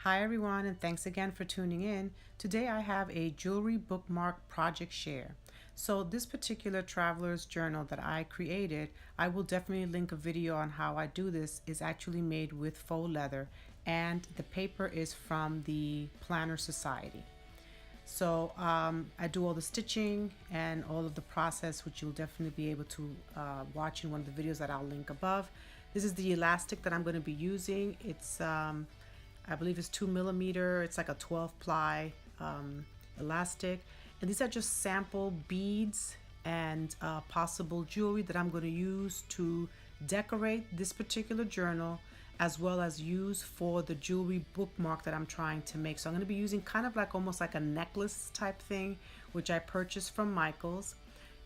Hi everyone, and thanks again for tuning in. Today I have a jewelry bookmark project share. So this particular traveler's journal that I created, I will definitely link a video on how I do this, is actually made with faux leather, and the paper is from the Planner Society. So I do all the stitching and all of the process, which you'll definitely be able to watch in one of the videos that I'll link above. This is the elastic that I'm going to be using. It's I believe it's 2 millimeter. It's like a 12 ply elastic, and these are just sample beads and possible jewelry that I'm going to use to decorate this particular journal, as well as use for the jewelry bookmark that I'm trying to make. So I'm going to be using kind of like almost like a necklace type thing, which I purchased from Michael's,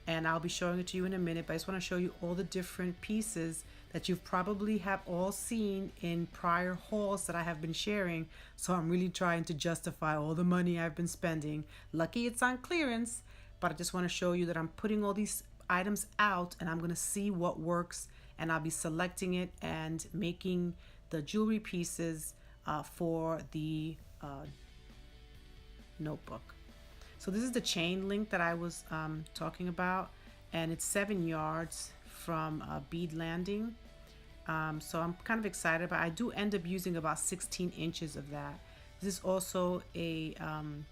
and I'll be showing it to you in a minute. But I just want to show you all the different pieces that you've probably have all seen in prior hauls that I have been sharing. So I'm really trying to justify all the money I've been spending. Lucky it's on clearance, but I just want to show you that I'm putting all these items out and I'm going to see what works, and I'll be selecting it and making the jewelry pieces for the notebook. So this is the chain link that I was talking about, and it's 7 yards from bead landing. So I'm kind of excited, but I do end up using about 16 inches of that. This is also a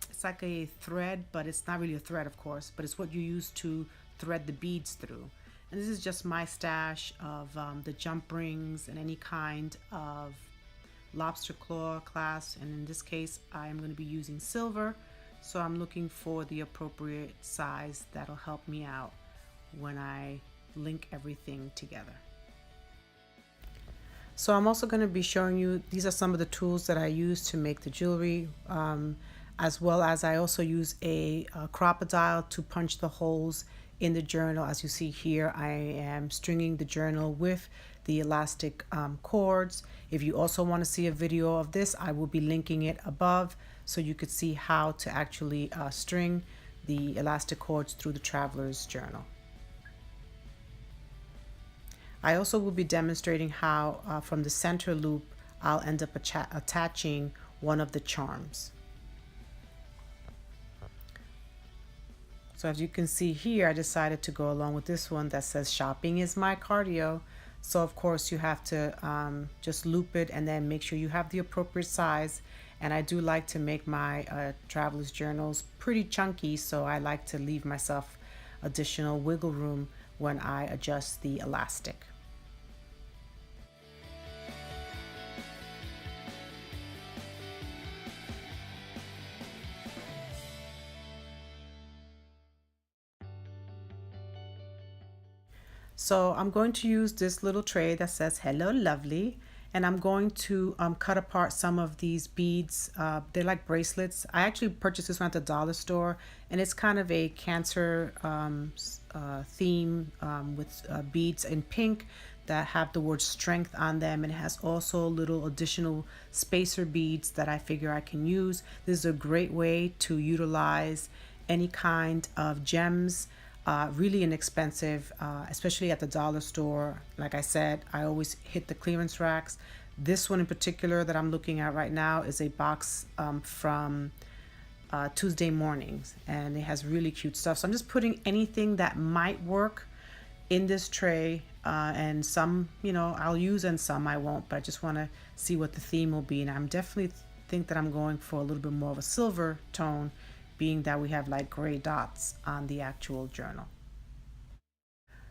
it's like a thread, but it's not really a thread, of course, but it's what you use to thread the beads through. And this is just my stash of the jump rings and any kind of lobster claw clasp, and in this case I am going to be using silver, so I'm looking for the appropriate size that'll help me out when I link everything together. So I'm also going to be showing you, these are some of the tools that I use to make the jewelry, as well as I also use a crocodile to punch the holes in the journal. As you see here, I am stringing the journal with the elastic cords. If you also want to see a video of this, I will be linking it above so you could see how to actually string the elastic cords through the traveler's journal. I also will be demonstrating how from the center loop I'll end up attaching one of the charms. So as you can see here, I decided to go along with this one that says shopping is my cardio. So of course you have to just loop it and then make sure you have the appropriate size. And I do like to make my traveler's journals pretty chunky, so I like to leave myself additional wiggle room when I adjust the elastic. So I'm going to use this little tray that says hello lovely, and I'm going to cut apart some of these beads. They're like bracelets. I actually purchased this one at the dollar store, and it's kind of a cancer theme with beads in pink that have the word strength on them, and it has also little additional spacer beads that I figure I can use. This is a great way to utilize any kind of gems. Really inexpensive, especially at the dollar store. Like I said, I always hit the clearance racks. This one in particular that I'm looking at right now is a box from Tuesday Mornings, and it has really cute stuff. So I'm just putting anything that might work in this tray, and some, I'll use and some I won't, but I just want to see what the theme will be. And I'm definitely think that I'm going for a little bit more of a silver tone, being that we have like gray dots on the actual journal.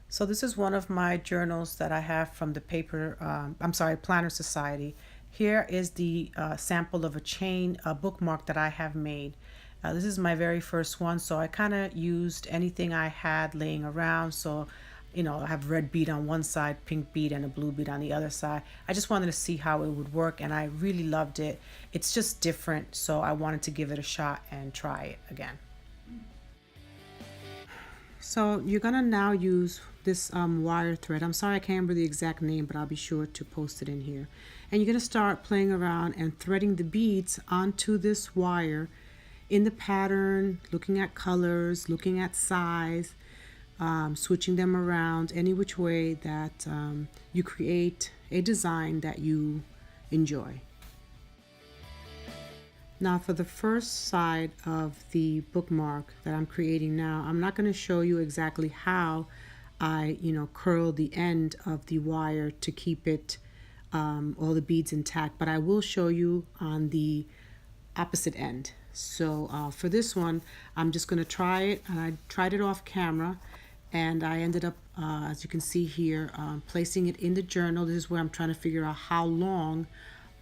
So this is one of my journals that I have from the Planner Society. Here is the sample of a chain bookmark that I have made. This is my very first one, so I kind of used anything I had laying around. So I have red bead on one side, pink bead, and a blue bead on the other side. I just wanted to see how it would work, and I really loved it. It's just different, so I wanted to give it a shot and try it again. So you're gonna now use this wire thread. I'm sorry I can't remember the exact name, but I'll be sure to post it in here. And you're gonna start playing around and threading the beads onto this wire in the pattern, looking at colors, looking at size, switching them around any which way that you create a design that you enjoy. Now for the first side of the bookmark that I'm creating now, I'm not going to show you exactly how I, curl the end of the wire to keep it, all the beads intact, but I will show you on the opposite end. So for this one, I'm just going to try it, and I tried it off camera, and I ended up, as you can see here, placing it in the journal. This is where I'm trying to figure out how long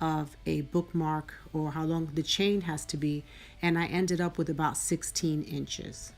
of a bookmark or how long the chain has to be, and I ended up with about 16 inches.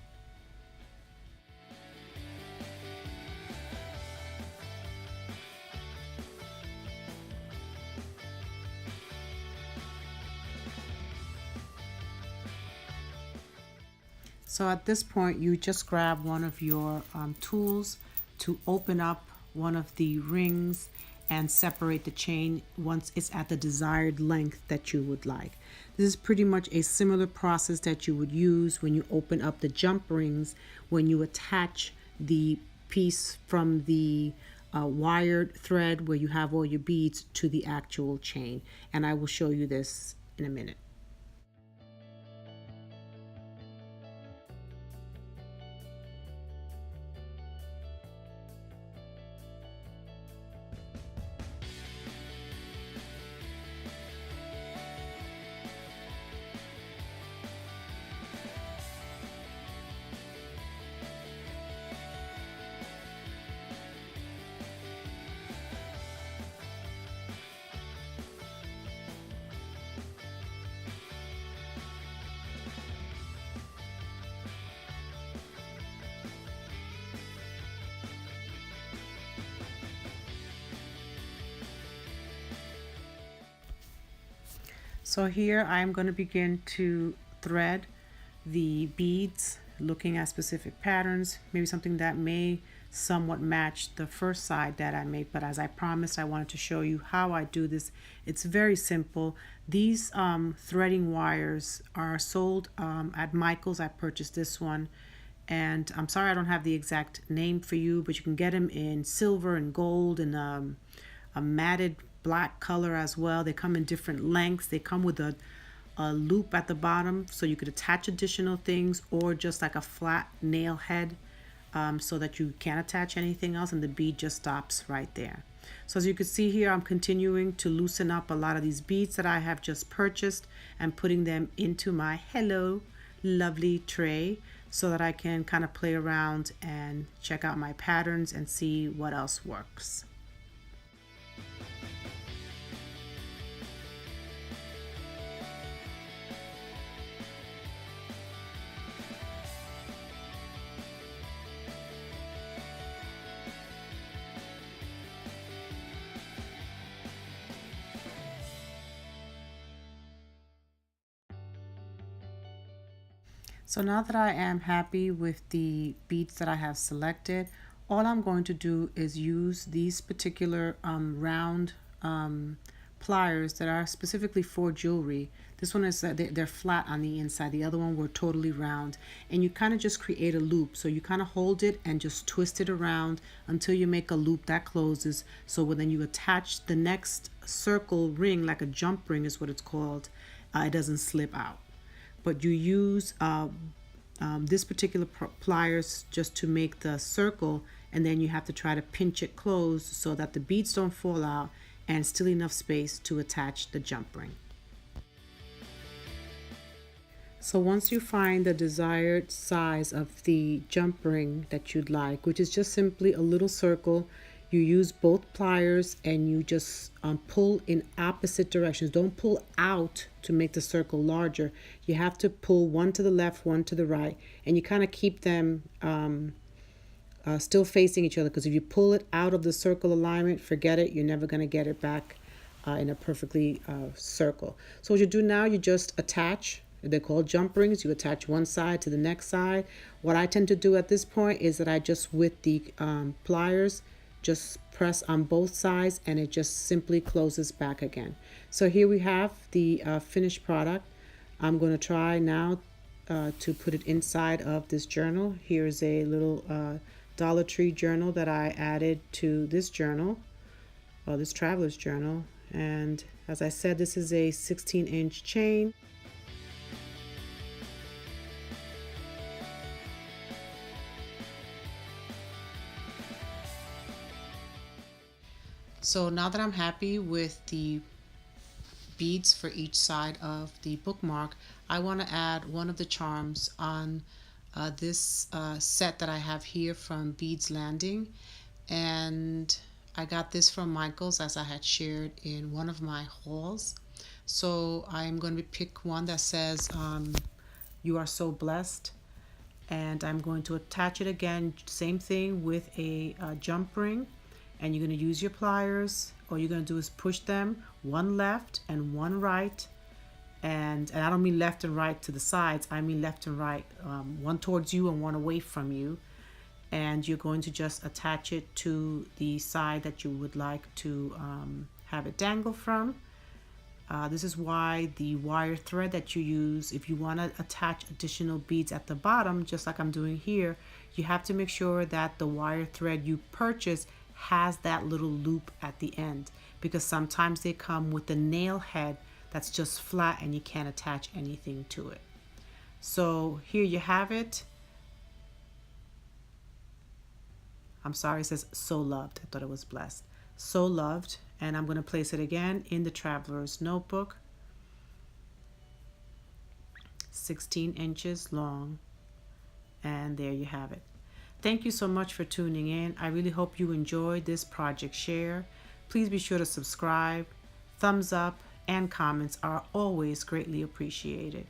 So at this point, you just grab one of your tools to open up one of the rings and separate the chain once it's at the desired length that you would like. This is pretty much a similar process that you would use when you open up the jump rings, when you attach the piece from the wired thread where you have all your beads to the actual chain. And I will show you this in a minute. So here I'm going to begin to thread the beads, looking at specific patterns, maybe something that may somewhat match the first side that I made, but as I promised, I wanted to show you how I do this. It's very simple. These threading wires are sold at Michael's. I purchased this one, and I'm sorry I don't have the exact name for you, but you can get them in silver and gold and a matted black color as well. They come in different lengths. They come with a loop at the bottom so you could attach additional things, or just like a flat nail head, so that you can't attach anything else and the bead just stops right there. So as you can see here, I'm continuing to loosen up a lot of these beads that I have just purchased and putting them into my Hello Lovely tray so that I can kind of play around and check out my patterns and see what else works. So now that I am happy with the beads that I have selected, all I'm going to do is use these particular round pliers that are specifically for jewelry. This one is they're flat on the inside. The other one were totally round. And you kind of just create a loop. So you kind of hold it and just twist it around until you make a loop that closes. So when then you attach the next circle ring, like a jump ring is what it's called, it doesn't slip out. But you use this particular pliers just to make the circle, and then you have to try to pinch it closed so that the beads don't fall out and still enough space to attach the jump ring. So once you find the desired size of the jump ring that you'd like, which is just simply a little circle, you use both pliers and you just pull in opposite directions. Don't pull out to make the circle larger. You have to pull one to the left, one to the right, and you kind of keep them still facing each other, because if you pull it out of the circle alignment, forget it. You're never going to get it back in a perfectly circle. So what you do now, you just attach. They're called jump rings. You attach one side to the next side. What I tend to do at this point is that I just, with the pliers, just press on both sides and it just simply closes back again. So here we have the finished product. I'm going to try now to put it inside of this journal. Here's a little Dollar Tree journal that I added to this journal, this traveler's journal. And as I said, this is a 16-inch chain. So now that I'm happy with the beads for each side of the bookmark, I want to add one of the charms on this set that I have here from Beads Landing. And I got this from Michael's, as I had shared in one of my hauls. So I'm going to pick one that says you are so blessed, and I'm going to attach it again, same thing with a jump ring, and you're going to use your pliers. All you're going to do is push them one left and one right, and I don't mean left and right to the sides, I mean left and right, one towards you and one away from you. And you're going to just attach it to the side that you would like to have it dangle from. This is why the wire thread that you use, if you want to attach additional beads at the bottom, just like I'm doing here, you have to make sure that the wire thread you purchase has that little loop at the end, because sometimes they come with the nail head that's just flat and you can't attach anything to it. So here you have it. I'm sorry, it says so loved. I thought it was blessed. So loved. And I'm going to place it again in the traveler's notebook. 16 inches long. And there you have it. Thank you so much for tuning in. I really hope you enjoyed this project share. Please be sure to subscribe. Thumbs up and comments are always greatly appreciated.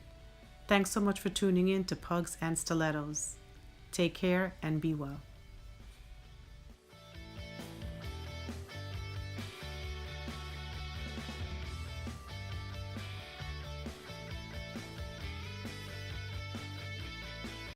Thanks so much for tuning in to Pugs and Stilettos. Take care and be well.